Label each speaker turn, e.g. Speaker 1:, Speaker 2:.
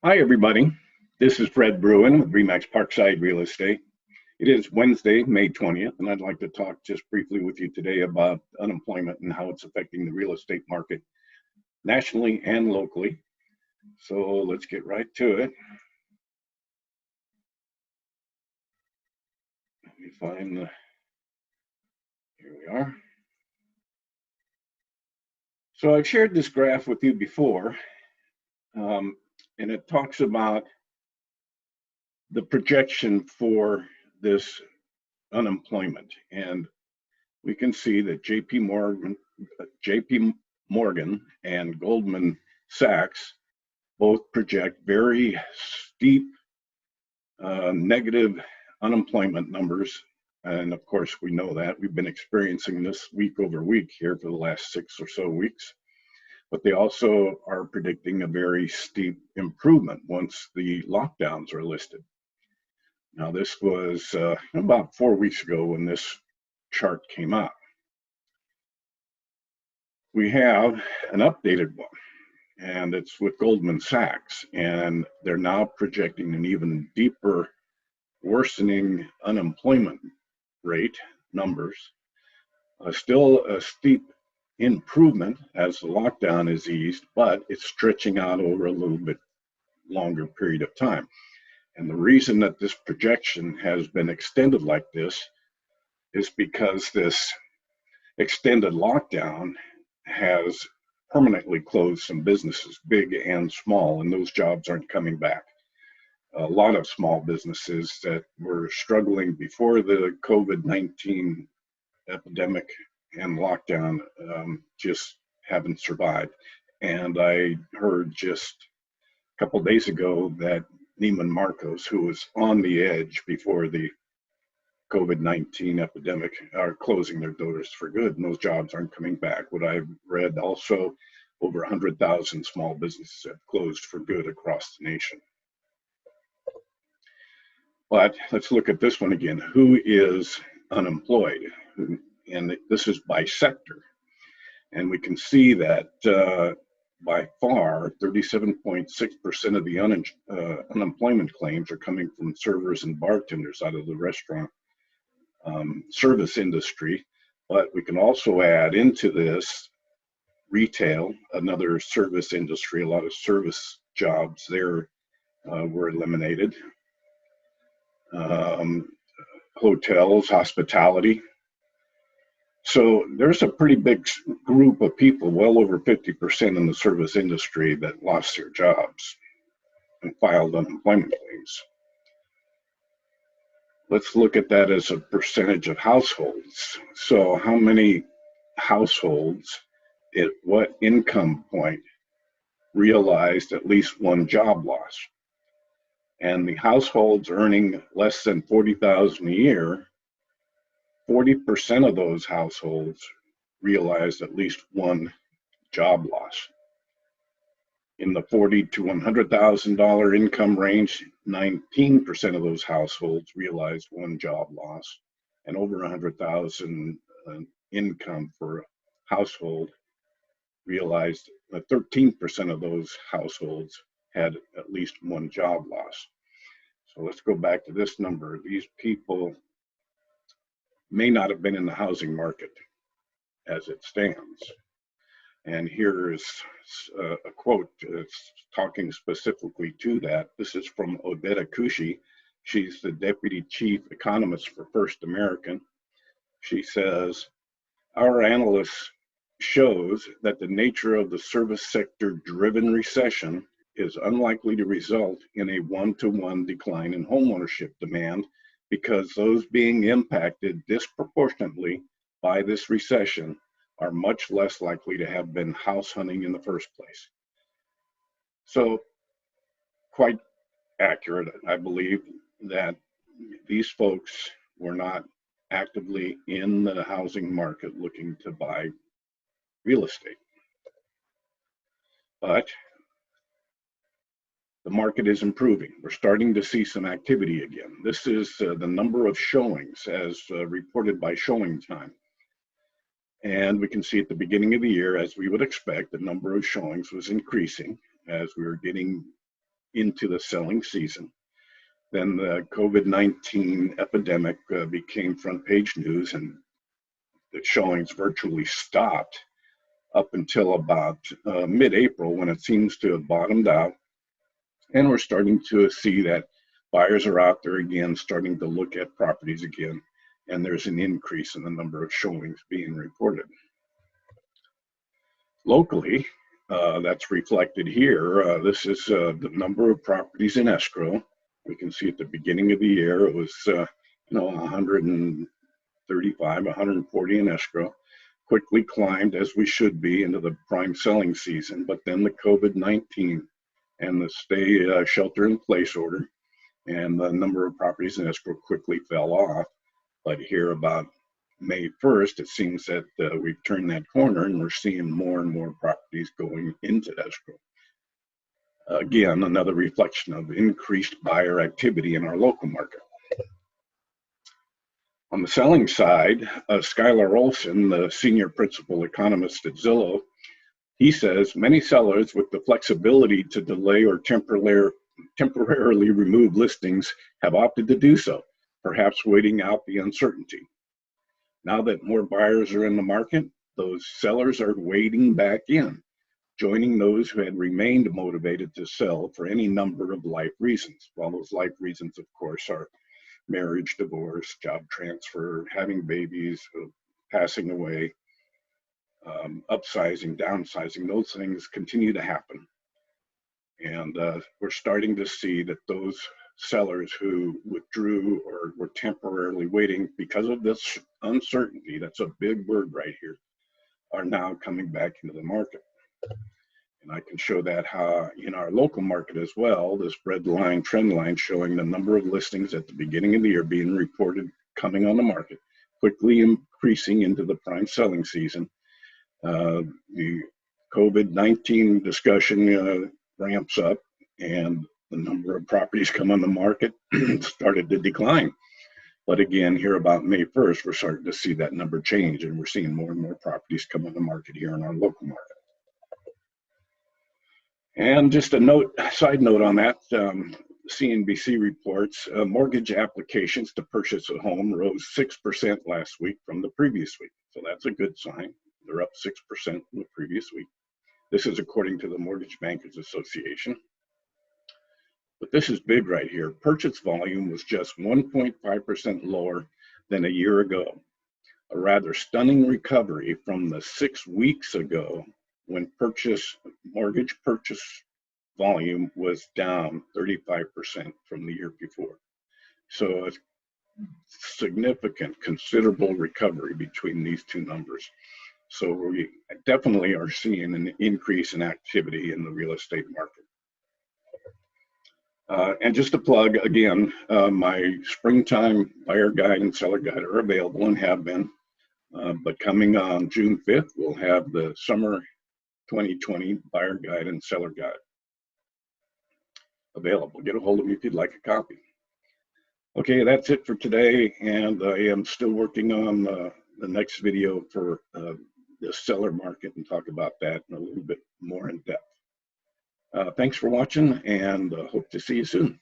Speaker 1: Hi, everybody. This is Fred Bruin with Remax Parkside Real Estate. It is Wednesday, May 20th, and I'd like to talk just briefly with you today about unemployment and how it's affecting the real estate market nationally and locally. So let's get right to it. Let me find here we are. So I've shared this graph with you before, um, and it talks about the projection for this unemployment. And we can see that JP Morgan and Goldman Sachs both project very steep negative unemployment numbers. And of course, we know that we've been experiencing this week over week here for the last 6 or so weeks. But they also are predicting a very steep improvement once the lockdowns are lifted. Now, this was about 4 weeks ago when this chart came out. We have an updated one, and it's with Goldman Sachs, and they're now projecting an even deeper worsening unemployment rate numbers. Still a steep improvement as the lockdown is eased, but it's stretching out over a little bit longer period of time. And the reason that this projection has been extended like this is because this extended lockdown has permanently closed some businesses, big and small, and those jobs aren't coming back. A lot of small businesses that were struggling before the COVID-19 epidemic and lockdown just haven't survived. And I heard just a couple of days ago that Neiman Marcos, who was on the edge before the COVID-19 epidemic, are closing their doors for good, and those jobs aren't coming back. What I've read also, over 100,000 small businesses have closed for good across the nation. But let's look at this one again. Who is unemployed? And this is by sector. And we can see that by far, 37.6% of the unemployment claims are coming from servers and bartenders out of the restaurant service industry. But we can also add into this retail, another service industry. A lot of service jobs there were eliminated. Hotels, hospitality. So there's a pretty big group of people, well over 50% in the service industry, that lost their jobs and filed unemployment claims. Let's look at that as a percentage of households. So how many households at what income point realized at least one job loss? And the households earning less than $40,000 a year, 40% of those households realized at least one job loss. In the $40,000 to $100,000 income range, 19% of those households realized one job loss, and over 100,000 income for a household realized that 13% of those households had at least one job loss. So let's go back to this number. These people may not have been in the housing market as it stands. And here is a quote talking specifically to that. This is from Odetta Kushi. She's the deputy chief economist for First American. She says, our analysis shows that the nature of the service sector driven recession is unlikely to result in a one-to-one decline in homeownership demand, because those being impacted disproportionately by this recession are much less likely to have been house hunting in the first place. So quite accurate, I believe, that these folks were not actively in the housing market looking to buy real estate. But the market is improving. We're starting to see some activity again. This is the number of showings as reported by Showing Time. And we can see at the beginning of the year, as we would expect, the number of showings was increasing as we were getting into the selling season. Then the COVID-19 epidemic became front page news, and the showings virtually stopped up until about mid-April, when it seems to have bottomed out. And we're starting to see that buyers are out there again, starting to look at properties again, and there's an increase in the number of showings being reported. Locally, that's reflected here. This is the number of properties in escrow. We can see at the beginning of the year, it was 135, 140 in escrow. Quickly climbed, as we should be, into the prime selling season. But then the COVID-19 and the stay shelter in place order, and the number of properties in escrow quickly fell off. But here about May 1st, it seems that we've turned that corner, and we're seeing more and more properties going into escrow. Again, another reflection of increased buyer activity in our local market. On the selling side, Skylar Olson, the senior principal economist at Zillow, he says many sellers with the flexibility to delay or temporarily remove listings have opted to do so, perhaps waiting out the uncertainty. Now that more buyers are in the market, those sellers are wading back in, joining those who had remained motivated to sell for any number of life reasons. Well, those life reasons, of course, are marriage, divorce, job transfer, having babies, passing away, upsizing, downsizing. Those things continue to happen. And we're starting to see that those sellers who withdrew or were temporarily waiting because of this uncertainty, that's a big word right here, are now coming back into the market. And I can show that how in our local market as well, this red line, trend line, showing the number of listings at the beginning of the year being reported coming on the market, quickly increasing into the prime selling season. The COVID-19 discussion ramps up, and the number of properties come on the market started to decline. But again, here about May 1st, we're starting to see that number change, and we're seeing more and more properties come on the market here in our local market. And just a side note on that, CNBC reports mortgage applications to purchase a home rose 6% last week from the previous week. So that's a good sign. They're up 6% from the previous week. This is according to the Mortgage Bankers Association. But this is big right here. Purchase volume was just 1.5% lower than a year ago. A rather stunning recovery from the 6 weeks ago when mortgage purchase volume was down 35% from the year before. So a significant, considerable recovery between these two numbers. So we definitely are seeing an increase in activity in the real estate market. And just to plug again, my springtime buyer guide and seller guide are available and have been. But coming on June 5th, we'll have the summer 2020 buyer guide and seller guide available. Get a hold of me if you'd like a copy. Okay, that's it for today, and I am still working on the next video for the seller market and talk about that in a little bit more in depth. Thanks for watching, and hope to see you soon.